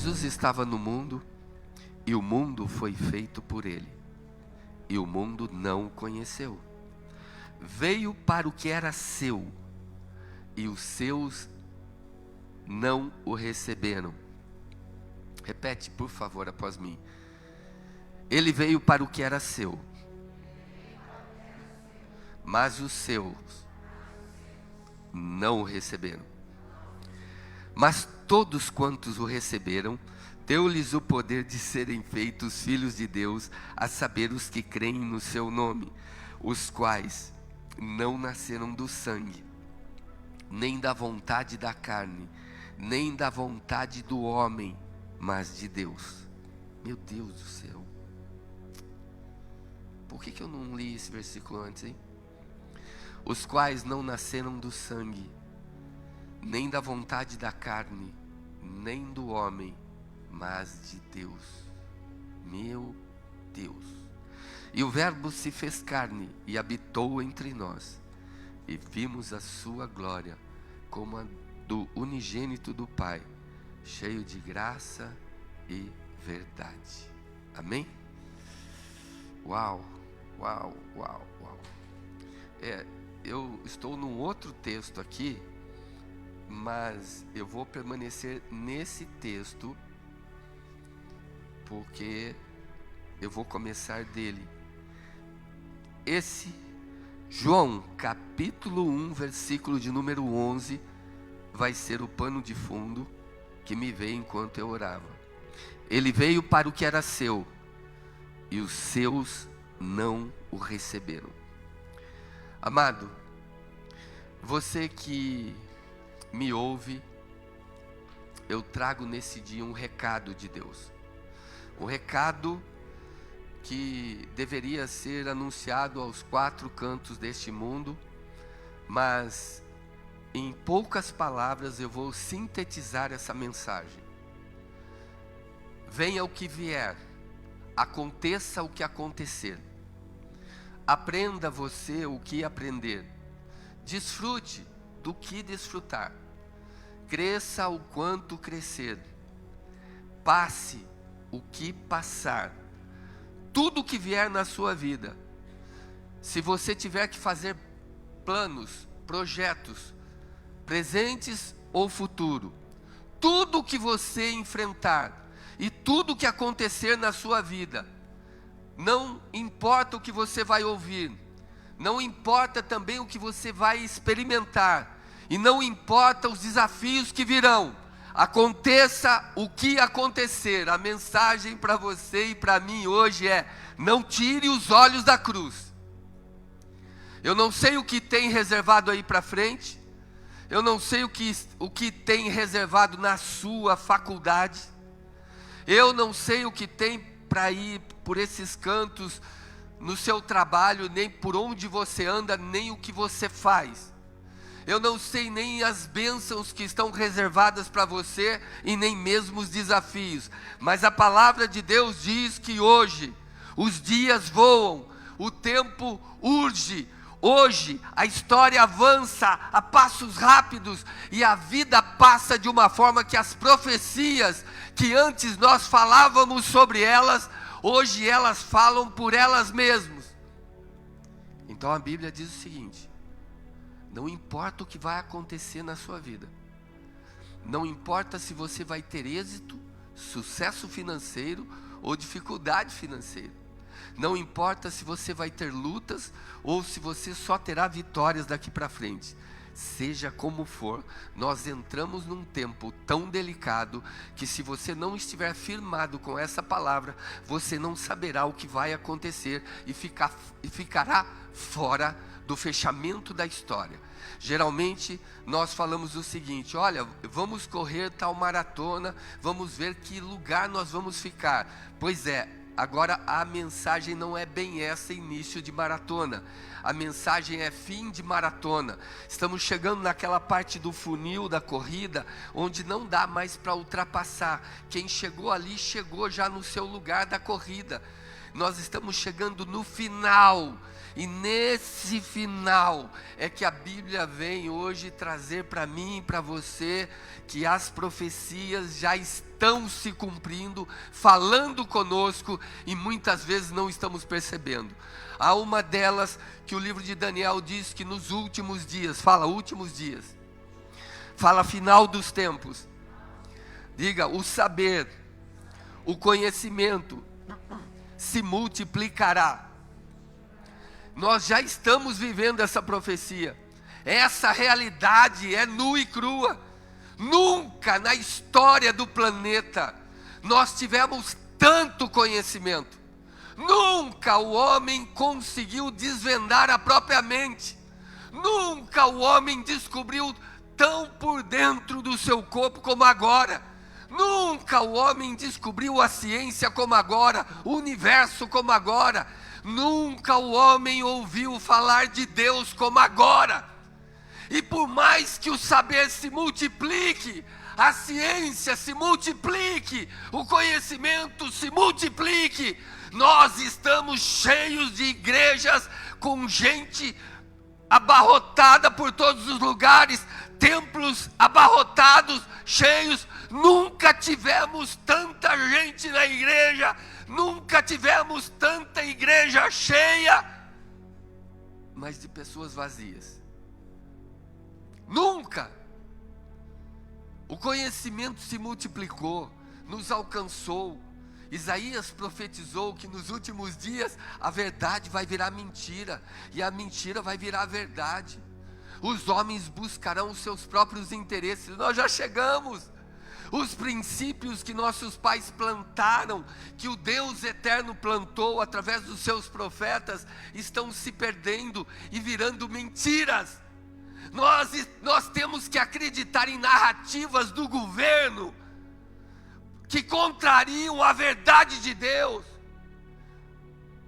Jesus estava no mundo, e o mundo foi feito por ele, e o mundo não o conheceu. Veio para o que era seu, e os seus não o receberam. Repete, por favor, após mim. Ele veio para o que era seu, mas os seus não o receberam. Mas todos quantos o receberam, deu-lhes o poder de serem feitos filhos de Deus, a saber, os que creem no seu nome, os quais não nasceram do sangue, nem da vontade da carne, nem da vontade do homem, mas de Deus. Meu Deus do céu. Por que eu não li esse versículo antes, hein? Os quais não nasceram do sangue, nem da vontade da carne, nem do homem, mas de Deus. Meu Deus. E o Verbo se fez carne e habitou entre nós, e vimos a sua glória, como a do unigênito do Pai, cheio de graça e verdade. Amém? Uau, uau, uau, uau. Eu estou num outro texto aqui, mas eu vou permanecer nesse texto, porque eu vou começar dele. Esse, João, capítulo 1, versículo de número 11, vai ser o pano de fundo que me veio enquanto eu orava. Ele veio para o que era seu, e os seus não o receberam. Amado, você que me ouve, eu trago nesse dia um recado de Deus. Um recado que deveria ser anunciado aos quatro cantos deste mundo, mas em poucas palavras eu vou sintetizar essa mensagem. Venha o que vier, aconteça o que acontecer, aprenda você o que aprender, desfrute do que desfrutar, cresça o quanto crescer, passe o que passar, tudo que vier na sua vida. Se você tiver que fazer planos, projetos, presentes ou futuro, tudo que você enfrentar e tudo que acontecer na sua vida, não importa o que você vai ouvir, não importa também o que você vai experimentar, e não importa os desafios que virão, aconteça o que acontecer, a mensagem para você e para mim hoje é: não tire os olhos da cruz. Eu não sei o que tem reservado aí para frente, eu não sei o que tem reservado na sua faculdade, eu não sei o que tem para ir por esses cantos no seu trabalho, nem por onde você anda, nem o que você faz. Eu não sei nem as bênçãos que estão reservadas para você, e nem mesmo os desafios. Mas a palavra de Deus diz que hoje os dias voam, o tempo urge. Hoje a história avança a passos rápidos, e a vida passa de uma forma que as profecias que antes nós falávamos sobre elas, hoje elas falam por elas mesmas. Então a Bíblia diz o seguinte: não importa o que vai acontecer na sua vida, não importa se você vai ter êxito, sucesso financeiro ou dificuldade financeira, não importa se você vai ter lutas ou se você só terá vitórias daqui para frente. Seja como for, nós entramos num tempo tão delicado que, se você não estiver firmado com essa palavra, você não saberá o que vai acontecer e ficará fora do fechamento da história. Geralmente nós falamos o seguinte: olha, vamos correr tal maratona, vamos ver que lugar nós vamos ficar. Pois é, agora a mensagem não é bem essa, início de maratona. A mensagem é fim de maratona. Estamos chegando naquela parte do funil da corrida, onde não dá mais para ultrapassar. Quem chegou ali, chegou já no seu lugar da corrida. Nós estamos chegando no final. E nesse final é que a Bíblia vem hoje trazer para mim e para você que as profecias já estão se cumprindo, falando conosco e muitas vezes não estamos percebendo. Há uma delas que o livro de Daniel diz que nos últimos dias, fala últimos dias, fala final dos tempos, diga o saber, o conhecimento se multiplicará. Nós já estamos vivendo essa profecia. Essa realidade é nua e crua. Nunca na história do planeta nós tivemos tanto conhecimento. Nunca o homem conseguiu desvendar a própria mente. Nunca o homem descobriu tão por dentro do seu corpo como agora. Nunca o homem descobriu a ciência como agora, o universo como agora. Nunca o homem ouviu falar de Deus como agora. E por mais que o saber se multiplique, a ciência se multiplique, o conhecimento se multiplique, nós estamos cheios de igrejas com gente abarrotada por todos os lugares, templos abarrotados, cheios. Nunca tivemos tanta gente na igreja. Nunca tivemos tanta igreja cheia, mas de pessoas vazias. Nunca. O conhecimento se multiplicou, nos alcançou. Isaías profetizou que nos últimos dias a verdade vai virar mentira, e a mentira vai virar verdade. Os homens buscarão os seus próprios interesses. Nós já chegamos. Os princípios que nossos pais plantaram, que o Deus eterno plantou através dos seus profetas, estão se perdendo e virando mentiras. Nós temos que acreditar em narrativas do governo que contrariam a verdade de Deus,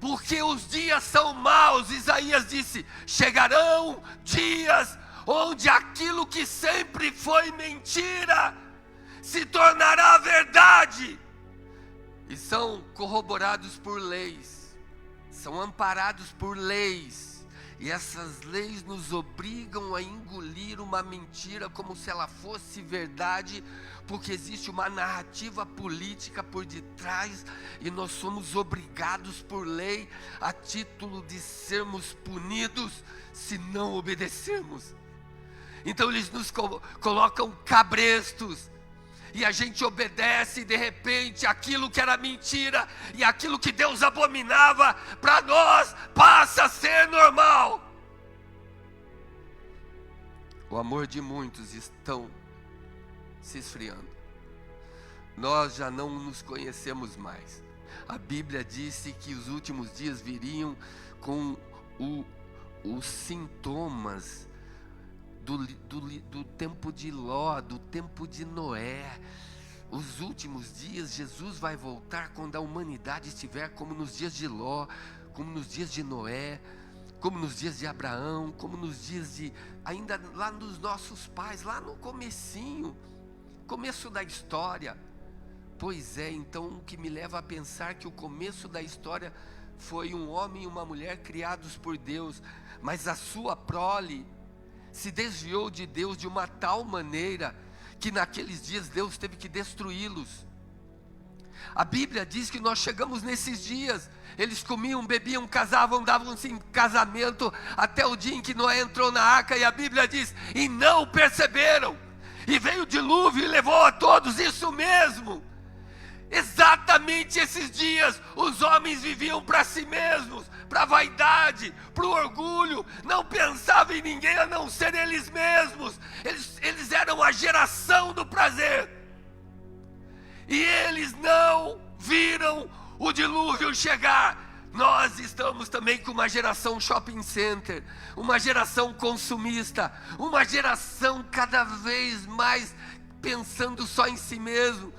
porque os dias são maus. Isaías disse: chegarão dias onde aquilo que sempre foi mentira se tornará verdade. E são corroborados por leis, são amparados por leis. E essas leis nos obrigam a engolir uma mentira como se ela fosse verdade, porque existe uma narrativa política por detrás, e nós somos obrigados por lei, a título de sermos punidos se não obedecermos. Então eles nos colocam cabrestos, e a gente obedece, e de repente aquilo que era mentira e aquilo que Deus abominava, para nós passa a ser normal. O amor de muitos estão se esfriando. Nós já não nos conhecemos mais. A Bíblia disse que os últimos dias viriam com os sintomas do tempo de Ló, do tempo de Noé. Os últimos dias, Jesus vai voltar quando a humanidade estiver como nos dias de Ló, como nos dias de Noé, como nos dias de Abraão, como nos dias de, ainda lá nos nossos pais, lá no começo da história. Pois é, então o que me leva a pensar que o começo da história foi um homem e uma mulher criados por Deus, mas a sua prole se desviou de Deus de uma tal maneira que naqueles dias Deus teve que destruí-los. A Bíblia diz que nós chegamos nesses dias. Eles comiam, bebiam, casavam, davam-se em casamento até o dia em que Noé entrou na arca, e a Bíblia diz: e não perceberam, e veio o dilúvio e levou a todos. Isso mesmo. Exatamente esses dias os homens viviam para si mesmos, para a vaidade, para o orgulho, não pensavam em ninguém a não ser eles mesmos. Eles eram a geração do prazer, e eles não viram o dilúvio chegar. Nós estamos também com uma geração shopping center, uma geração consumista, uma geração cada vez mais pensando só em si mesmo,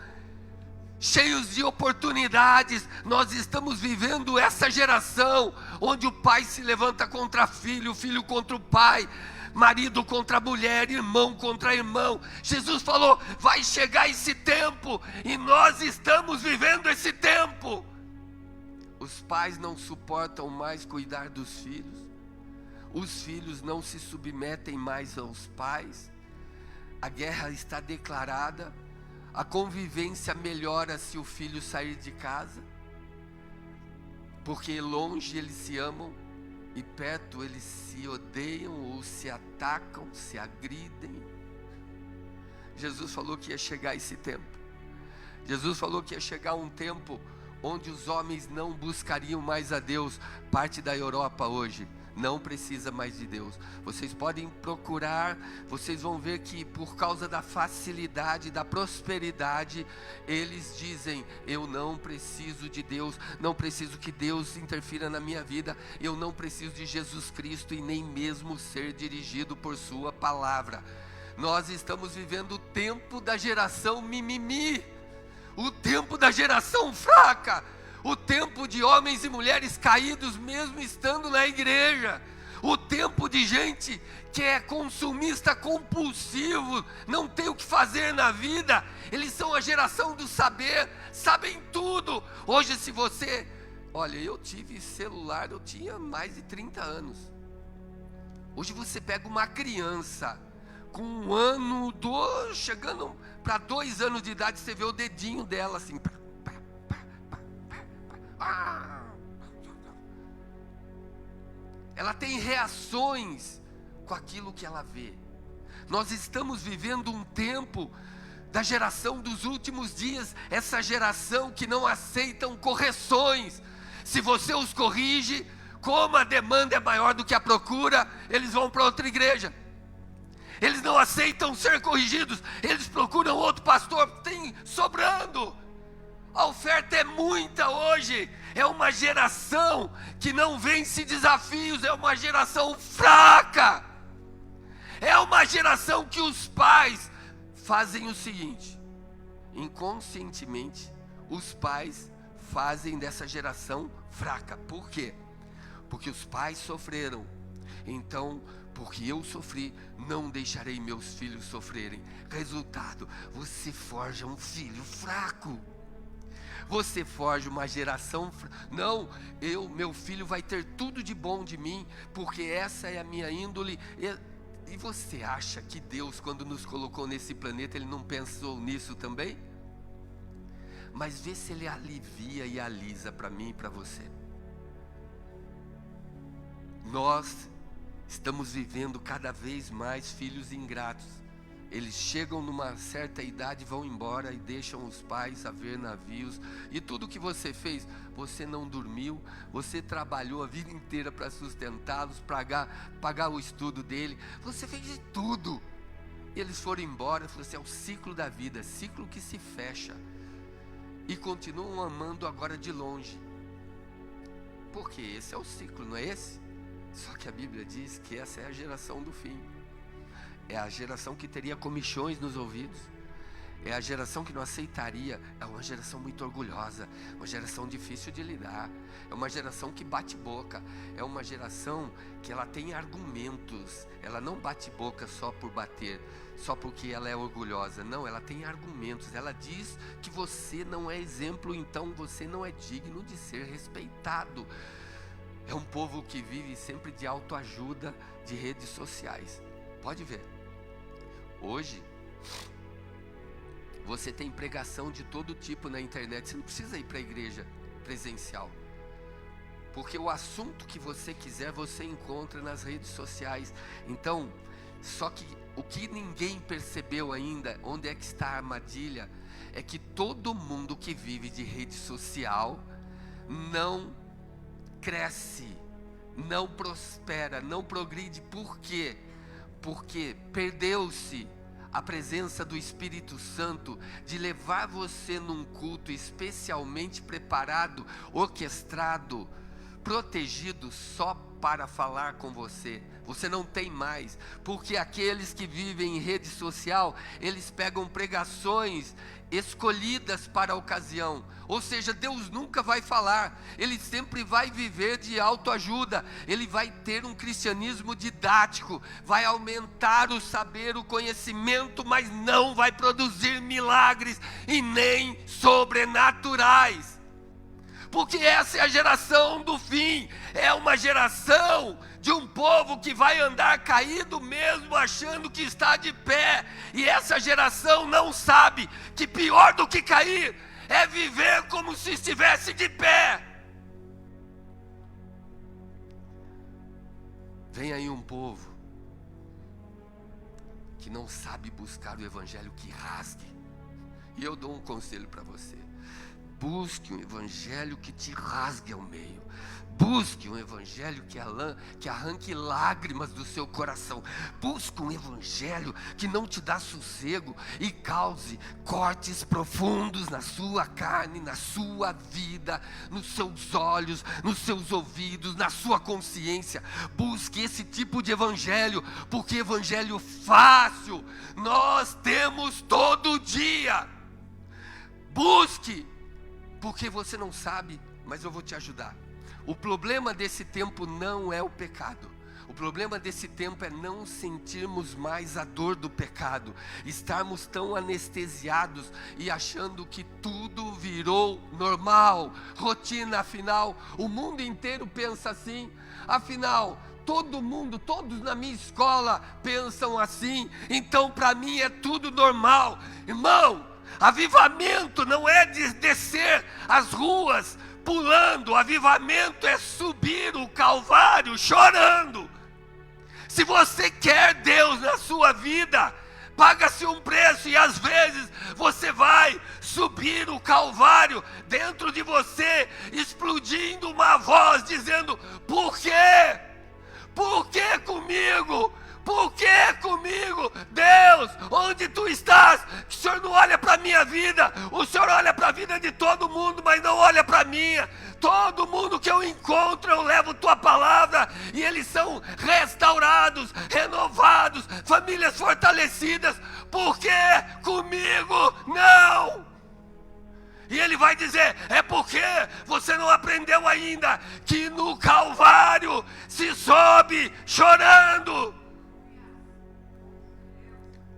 cheios de oportunidades. Nós estamos vivendo essa geração onde o pai se levanta contra filho, o filho contra o pai, marido contra a mulher, irmão contra irmão. Jesus falou: vai chegar esse tempo, e nós estamos vivendo esse tempo. Os pais não suportam mais cuidar dos filhos. Os filhos não se submetem mais aos pais. A guerra está declarada. A convivência melhora se o filho sair de casa. Porque longe eles se amam e perto eles se odeiam ou se atacam, se agridem. Jesus falou que ia chegar esse tempo. Jesus falou que ia chegar um tempo onde os homens não buscariam mais a Deus. Parte da Europa hoje não precisa mais de Deus. Vocês podem procurar, vocês vão ver que por causa da facilidade, da prosperidade, eles dizem: eu não preciso de Deus, não preciso que Deus interfira na minha vida, eu não preciso de Jesus Cristo e nem mesmo ser dirigido por sua palavra. Nós estamos vivendo o tempo da geração mimimi, o tempo da geração fraca, o tempo de homens e mulheres caídos mesmo estando na igreja, o tempo de gente que é consumista compulsivo, não tem o que fazer na vida. Eles são a geração do saber, sabem tudo. Hoje se você, olha, eu tive celular, eu tinha mais de 30 anos. Hoje você pega uma criança com 1 ano, chegando para 2 anos de idade, você vê o dedinho dela assim. Ela tem reações com aquilo que ela vê. Nós estamos vivendo um tempo da geração dos últimos dias, essa geração que não aceitam correções. Se você os corrige, como a demanda é maior do que a procura, eles vão para outra igreja. Eles não aceitam ser corrigidos, eles procuram outro pastor, tem sobrando. A oferta é muita hoje. É uma geração que não vence desafios. É uma geração fraca. É uma geração que os pais fazem o seguinte: inconscientemente os pais fazem dessa geração fraca. Por quê? Porque os pais sofreram. Então, porque eu sofri, não deixarei meus filhos sofrerem. Resultado, você forja um filho fraco. Você forja uma geração, não, meu filho vai ter tudo de bom de mim, porque essa é a minha índole. E você acha que Deus, quando nos colocou nesse planeta, Ele não pensou nisso também? Mas vê se Ele alivia e alisa para mim e para você. Nós estamos vivendo cada vez mais filhos ingratos. Eles chegam numa certa idade, vão embora e deixam os pais a ver navios. E tudo que você fez, você não dormiu, você trabalhou a vida inteira para sustentá-los, pagar o estudo dele. Você fez de tudo. E eles foram embora. Falou assim: é o ciclo da vida, ciclo que se fecha. E continuam amando agora de longe. Porque esse é o ciclo, não é esse? Só que a Bíblia diz que essa é a geração do fim. É a geração que teria comichões nos ouvidos. É a geração que não aceitaria. É uma geração muito orgulhosa. Uma geração difícil de lidar. É uma geração que bate boca. É uma geração que ela tem argumentos. Ela não bate boca só por bater, só porque ela é orgulhosa. Não, ela tem argumentos. Ela diz que você não é exemplo, então você não é digno de ser respeitado. É um povo que vive sempre de autoajuda, de redes sociais. Pode ver. Hoje, você tem pregação de todo tipo na internet. Você não precisa ir para a igreja presencial. Porque o assunto que você quiser, você encontra nas redes sociais. Então, só que o que ninguém percebeu ainda, onde é que está a armadilha, é que todo mundo que vive de rede social não cresce, não prospera, não progride. Por quê? Porque perdeu-se a presença do Espírito Santo de levar você num culto especialmente preparado, orquestrado, protegido só para falar com você. Você não tem mais, porque aqueles que vivem em rede social, eles pegam pregações escolhidas para a ocasião. Ou seja, Deus nunca vai falar, Ele sempre vai viver de autoajuda. Ele vai ter um cristianismo didático, vai aumentar o saber, o conhecimento, mas não vai produzir milagres e nem sobrenaturais. porque essa é a geração do fim. É uma geração de um povo que vai andar caído mesmo achando que está de pé. E essa geração não sabe que pior do que cair é viver como se estivesse de pé. Vem aí um povo que não sabe buscar o evangelho que rasgue. E eu dou um conselho para você: busque um evangelho que te rasgue ao meio. Busque um evangelho que arranque lágrimas do seu coração. Busque um evangelho que não te dá sossego e cause cortes profundos na sua carne, na sua vida, nos seus olhos, nos seus ouvidos, na sua consciência. Busque esse tipo de evangelho, porque evangelho fácil nós temos todo dia. Busque, porque você não sabe, mas eu vou te ajudar. O problema desse tempo não é o pecado. O problema desse tempo é não sentirmos mais a dor do pecado, estarmos tão anestesiados e achando que tudo virou normal, rotina. Afinal, o mundo inteiro pensa assim. Afinal, todo mundo, todos na minha escola pensam assim. Então, para mim é tudo normal. Irmão, avivamento não é descer as ruas pulando. Avivamento é subir o Calvário chorando. Se você quer Deus na sua vida, paga-se um preço, e às vezes você vai subir o Calvário dentro de você, explodindo uma voz dizendo: por quê? Por que comigo? Por que comigo? Deus, onde tu estás? O Senhor não olha para a minha vida. O Senhor olha para a vida de todo mundo, mas não olha para a minha. Todo mundo que eu encontro, eu levo tua palavra e eles são restaurados, renovados, famílias fortalecidas. Por que comigo não? E ele vai dizer: é porque você não aprendeu ainda que no Calvário se sobe chorando.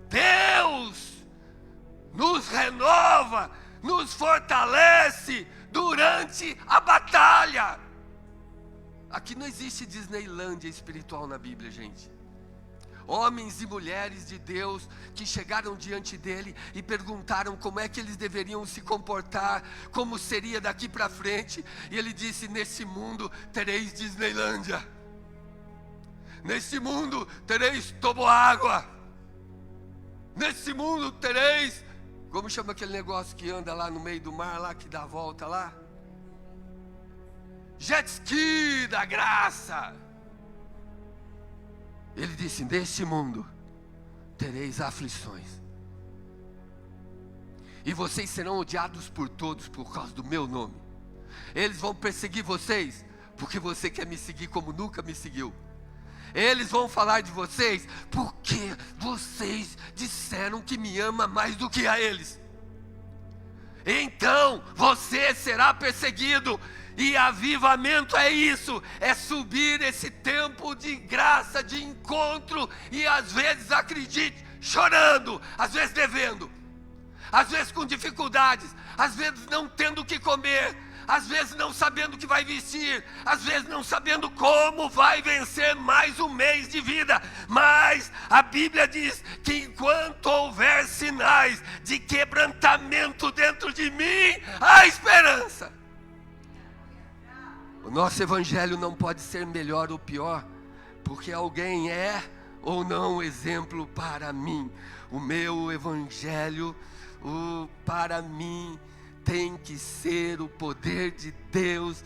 Deus nos renova, nos fortalece durante a batalha. Aqui não existe Disneylândia espiritual na Bíblia, gente. Homens e mulheres de Deus que chegaram diante dele e perguntaram como é que eles deveriam se comportar, como seria daqui para frente. E ele disse: nesse mundo tereis Disneylândia, nesse mundo tereis toboágua, nesse mundo tereis, como chama aquele negócio que anda lá no meio do mar, lá que dá a volta lá? Jet ski da graça. Ele disse: neste mundo tereis aflições, e vocês serão odiados por todos por causa do meu nome. Eles vão perseguir vocês porque você quer me seguir como nunca me seguiu. Eles vão falar de vocês porque vocês disseram que me ama mais do que a eles. Então você será perseguido. E avivamento é isso, é subir esse tempo de graça, de encontro. E às vezes, acredite, chorando, às vezes devendo, às vezes com dificuldades, às vezes não tendo o que comer, às vezes não sabendo o que vai vestir, às vezes não sabendo como vai vencer mais um mês de vida. Mas a Bíblia diz que enquanto houver sinais de quebrantamento dentro de mim, há esperança. O nosso evangelho não pode ser melhor ou pior, porque alguém é ou não exemplo para mim. O meu evangelho, para mim, tem que ser o poder de Deus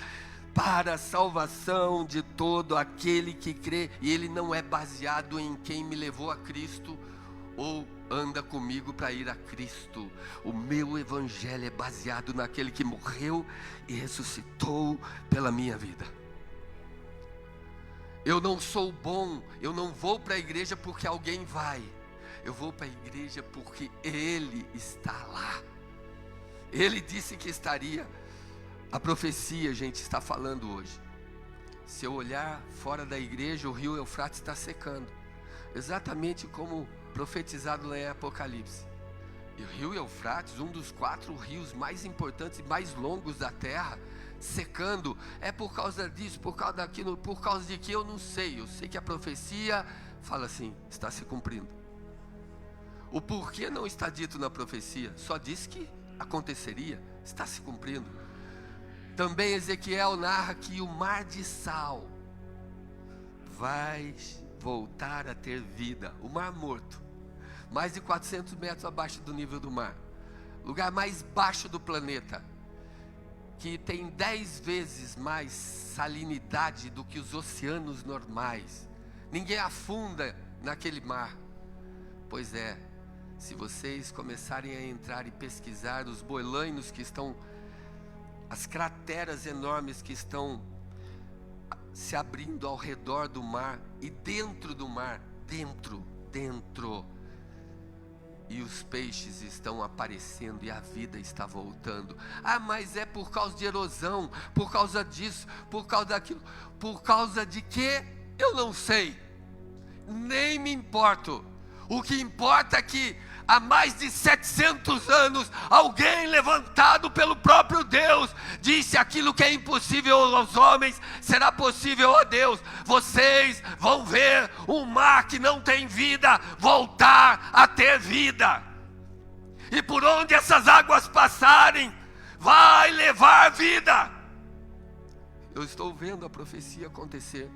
para a salvação de todo aquele que crê. E ele não é baseado em quem me levou a Cristo ou anda comigo para ir a Cristo. O meu evangelho é baseado naquele que morreu e ressuscitou pela minha vida. Eu não sou bom, eu não vou para a igreja porque alguém vai. Eu vou para a igreja porque Ele está lá. Ele disse que estaria. A profecia, gente, está falando hoje. Se eu olhar fora da igreja, o rio Eufrates está secando. Exatamente como profetizado lá em Apocalipse. E o rio Eufrates, um dos 4 rios mais importantes e mais longos da terra, secando, é por causa disso, por causa daquilo, por causa de que eu não sei. Eu sei que a profecia fala assim, está se cumprindo. O porquê não está dito na profecia, só diz que aconteceria, está se cumprindo. Também Ezequiel narra que o mar de sal vai voltar a ter vida. O mar morto, mais de 400 metros abaixo do nível do mar, lugar mais baixo do planeta, que tem 10 vezes mais salinidade do que os oceanos normais. Ninguém afunda naquele mar. Pois é, se vocês começarem a entrar e pesquisar os boilainos que estão, as crateras enormes que estão se abrindo ao redor do mar e dentro do mar, dentro, e os peixes estão aparecendo e a vida está voltando. Ah, mas é por causa de erosão, por causa disso, por causa daquilo, por causa de quê? Eu não sei, nem me importo. O que importa é que há mais de 700 anos, alguém levantado pelo próprio Deus, disse: aquilo que é impossível aos homens, será possível a Deus. Vocês vão ver um mar que não tem vida, voltar a ter vida. E por onde essas águas passarem, vai levar vida. Eu estou vendo a profecia acontecer.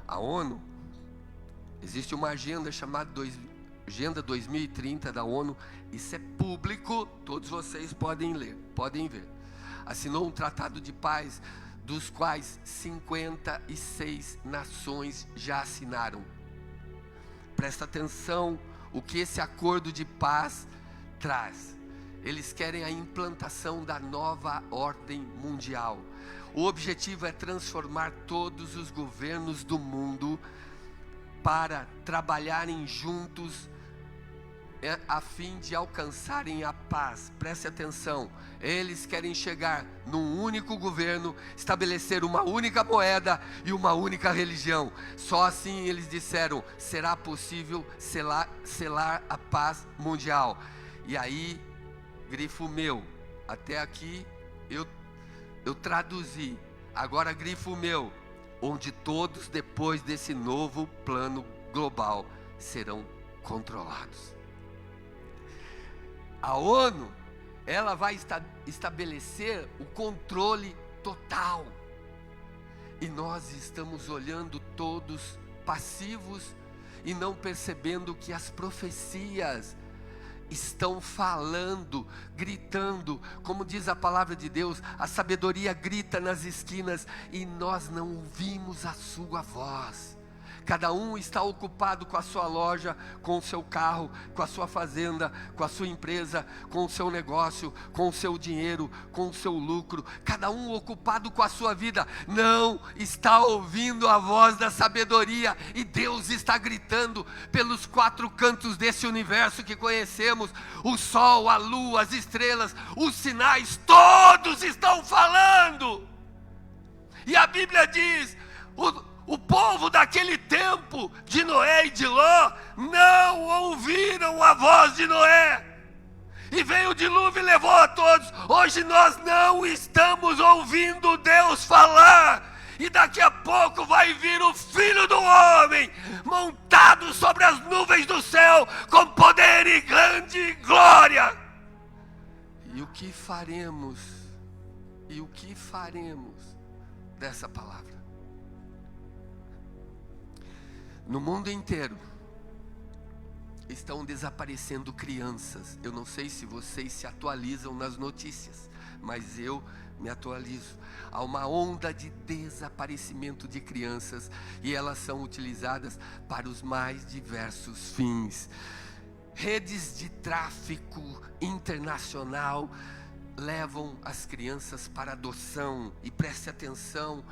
A ONU, existe uma agenda chamada Agenda 2030 da ONU, isso é público, todos vocês podem ler, podem ver. Assinou um tratado de paz, dos quais 56 nações já assinaram. Presta atenção o que esse acordo de paz traz. Eles querem a implantação da nova ordem mundial. O objetivo é transformar todos os governos do mundo para trabalharem juntos a fim de alcançarem a paz. Preste atenção, eles querem chegar num único governo, estabelecer uma única moeda e uma única religião. Só assim, eles disseram, será possível selar a paz mundial. E aí, grifo meu, até aqui eu traduzi, agora grifo meu, onde todos depois desse novo plano global serão controlados. A ONU, ela vai estabelecer o controle total. E nós estamos olhando todos passivos e não percebendo que as profecias estão falando, gritando, como diz a palavra de Deus, a sabedoria grita nas esquinas e nós não ouvimos a sua voz. Cada um está ocupado com a sua loja, com o seu carro, com a sua fazenda, com a sua empresa, com o seu negócio, com o seu dinheiro, com o seu lucro. Cada um ocupado com a sua vida, não está ouvindo a voz da sabedoria. E Deus está gritando pelos 4 cantos desse universo que conhecemos. O sol, a lua, as estrelas, os sinais, todos estão falando. E a Bíblia diz, o povo daquele tempo de Noé e de Ló não ouviram a voz de Noé. E veio o dilúvio e levou a todos. Hoje nós não estamos ouvindo Deus falar. E daqui a pouco vai vir o Filho do Homem, montado sobre as nuvens do céu, com poder e grande glória. E o que faremos? E o que faremos dessa palavra? No mundo inteiro estão desaparecendo crianças. Eu não sei se vocês se atualizam nas notícias, mas eu me atualizo. Há uma onda de desaparecimento de crianças e elas são utilizadas para os mais diversos fins. Redes de tráfico internacional levam as crianças para adoção. E preste atenção,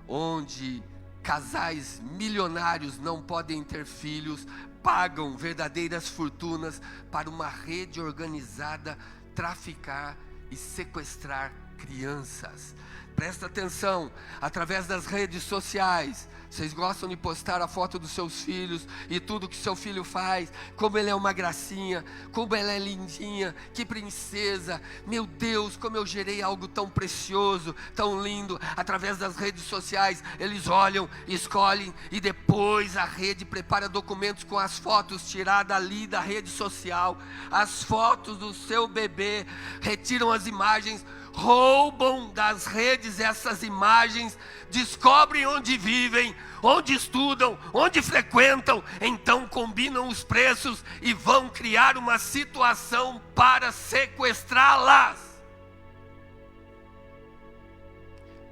onde casais milionários não podem ter filhos, pagam verdadeiras fortunas para uma rede organizada traficar e sequestrar crianças. Presta atenção, através das redes sociais, Vocês gostam de postar a foto dos seus filhos e tudo que seu filho faz, como ele é uma gracinha, como ela é lindinha, que princesa, meu Deus, como eu gerei algo tão precioso, tão lindo, através das redes sociais. Eles olham, escolhem e depois a rede prepara documentos com as fotos tiradas ali da rede social, as fotos do seu bebê, retiram as imagens, roubam das redes essas imagens, descobrem onde vivem, onde estudam, onde frequentam, então combinam os preços e vão criar uma situação para sequestrá-las.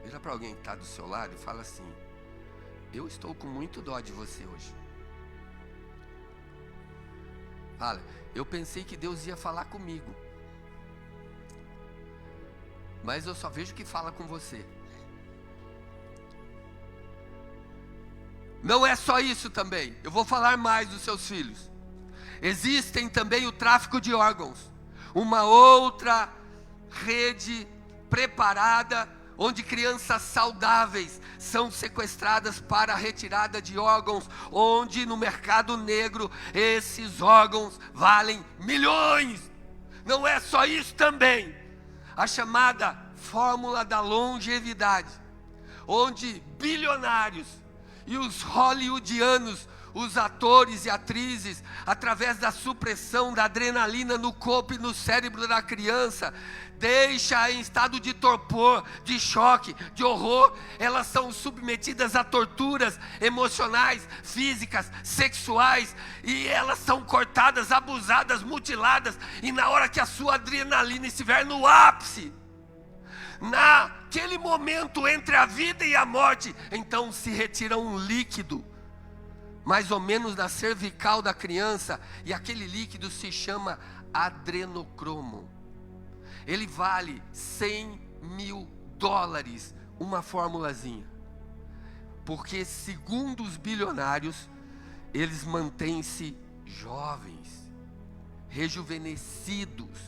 Vira para alguém que está do seu lado e fala assim: eu estou com muito dó de você hoje. Fala: eu pensei que Deus ia falar comigo, mas eu só vejo que fala com você. Não é só isso também, eu vou falar mais dos seus filhos. Existem também o tráfico de órgãos, uma outra rede preparada, onde crianças saudáveis são sequestradas para a retirada de órgãos, onde no mercado negro esses órgãos valem milhões. Não é só isso também, a chamada fórmula da longevidade, onde bilionários e os hollywoodianos, os atores e atrizes, através da supressão da adrenalina no corpo e no cérebro da criança, deixa em estado de torpor, de choque, de horror. Elas são submetidas a torturas emocionais, físicas, sexuais, e elas são cortadas, abusadas, mutiladas, e na hora que a sua adrenalina estiver no ápice, naquele momento entre a vida e a morte, então se retira um líquido, mais ou menos da cervical da criança, e aquele líquido se chama adrenocromo. Ele vale $100 mil, uma formulazinha, porque segundo os bilionários, eles mantêm-se jovens, rejuvenescidos,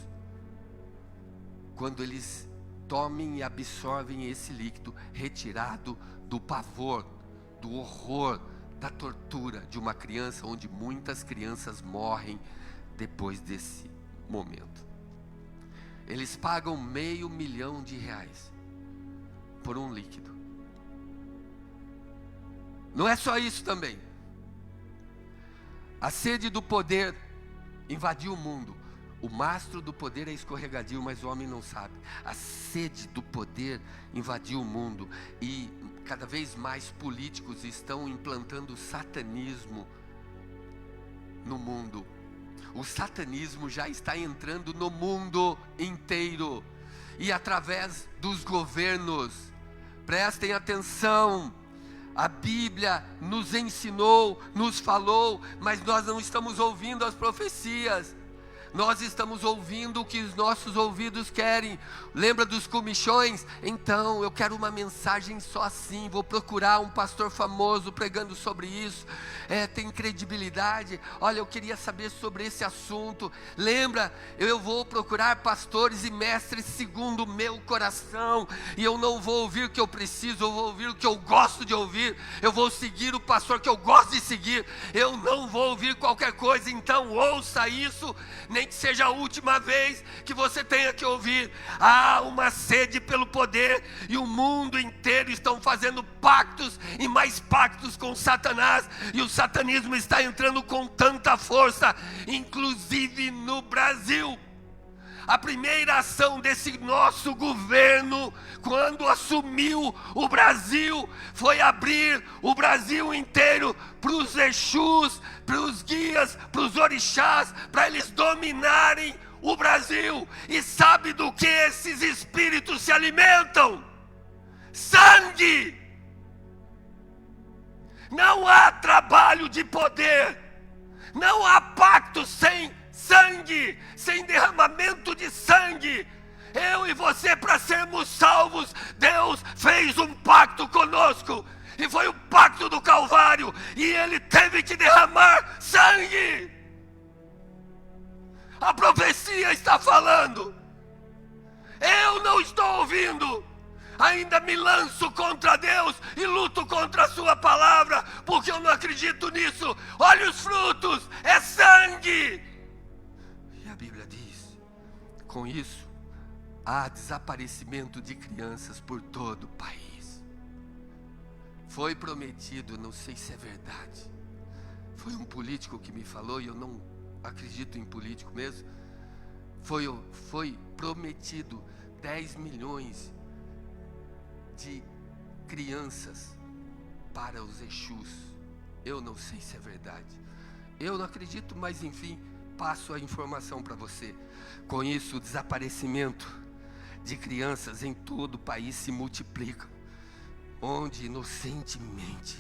quando eles tomem e absorvem esse líquido retirado do pavor, do horror, da tortura de uma criança, onde muitas crianças morrem depois desse momento. Eles pagam R$500 mil por um líquido. Não é só isso também. A sede do poder invadiu o mundo. O mastro do poder é escorregadio, mas o homem não sabe. A sede do poder invadiu o mundo, e cada vez mais políticos estão implantando o satanismo no mundo. O satanismo já está entrando no mundo inteiro, e através dos governos. Prestem atenção, a Bíblia nos ensinou, nos falou, mas nós não estamos ouvindo as profecias. Nós estamos ouvindo o que os nossos ouvidos querem. Lembra dos comichões? Então eu quero uma mensagem só assim, vou procurar um pastor famoso pregando sobre isso, tem credibilidade. Olha, eu queria saber sobre esse assunto. Lembra, eu vou procurar pastores e mestres segundo o meu coração, e eu não vou ouvir o que eu preciso, eu vou ouvir o que eu gosto de ouvir. Eu vou seguir o pastor que eu gosto de seguir, eu não vou ouvir qualquer coisa. Então ouça isso, nem que seja a última vez que você tenha que ouvir. Há uma sede pelo poder, e o mundo inteiro estão fazendo pactos e mais pactos com Satanás, e o satanismo está entrando com tanta força, inclusive no Brasil. A primeira ação desse nosso governo, quando assumiu o Brasil, foi abrir o Brasil inteiro para os Exus, para os guias, para os orixás, para eles dominarem o Brasil. E sabe do que esses espíritos se alimentam? Sangue! Não há trabalho de poder, não há pacto sem sangue, sem derramamento de sangue. Eu e você, para sermos salvos, Deus fez um pacto conosco, e foi o pacto do Calvário, e Ele teve que derramar sangue. A profecia está falando, eu não estou ouvindo, ainda me lanço contra Deus e luto contra a sua palavra. acredito nisso. Olha os frutos, é sangue. E a Bíblia diz, com isso, há desaparecimento de crianças por todo o país. Foi prometido, não sei se é verdade. Foi um político que me falou, e eu não acredito em político mesmo. Foi prometido 10 milhões de crianças para os Exus. Eu não sei se é verdade. Eu não acredito, mas enfim, passo a informação para você. Com isso, o desaparecimento de crianças em todo o país se multiplica, onde inocentemente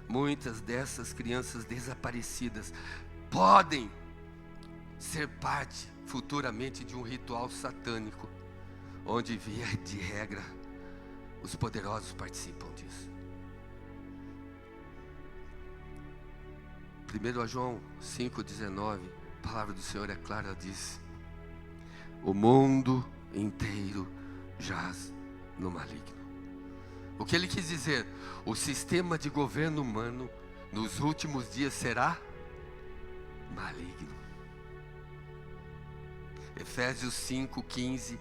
muitas dessas crianças desaparecidas podem ser parte futuramente de um ritual satânico, onde via de regra os poderosos participam disso. 1 João 5,19, a palavra do Senhor é clara, diz: o mundo inteiro jaz no maligno. O que ele quis dizer? O sistema de governo humano nos últimos dias será maligno. Efésios 5,15,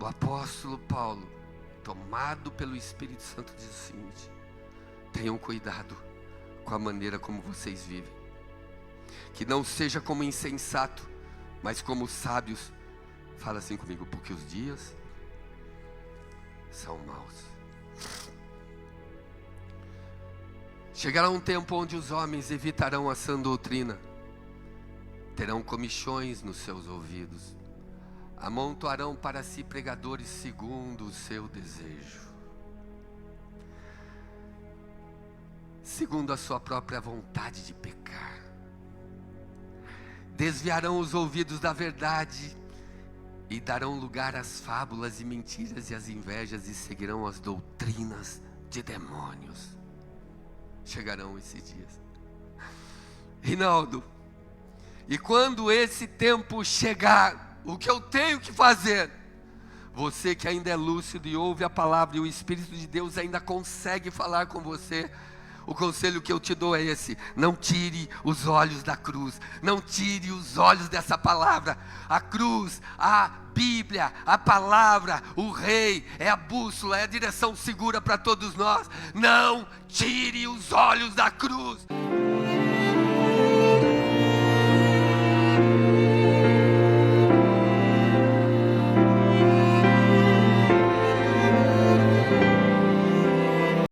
o apóstolo Paulo, tomado pelo Espírito Santo, diz o seguinte: tenham cuidado com a maneira como vocês vivem, que não seja como insensato, mas como sábios. Fala assim comigo: porque os dias são maus. Chegará um tempo onde os homens evitarão a sã doutrina, terão comichões nos seus ouvidos, amontoarão para si pregadores segundo o seu desejo, segundo a sua própria vontade de pecar. Desviarão os ouvidos da verdade e darão lugar às fábulas e mentiras e às invejas, e seguirão as doutrinas de demônios. Chegarão esses dias, Rinaldo, e quando esse tempo chegar, o que eu tenho que fazer? Você que ainda é lúcido e ouve a palavra, e o Espírito de Deus ainda consegue falar com você, o conselho que eu te dou é esse: não tire os olhos da cruz, não tire os olhos dessa palavra. A cruz, a Bíblia, a palavra, o Rei, é a bússola, é a direção segura para todos nós. Não tire os olhos da cruz.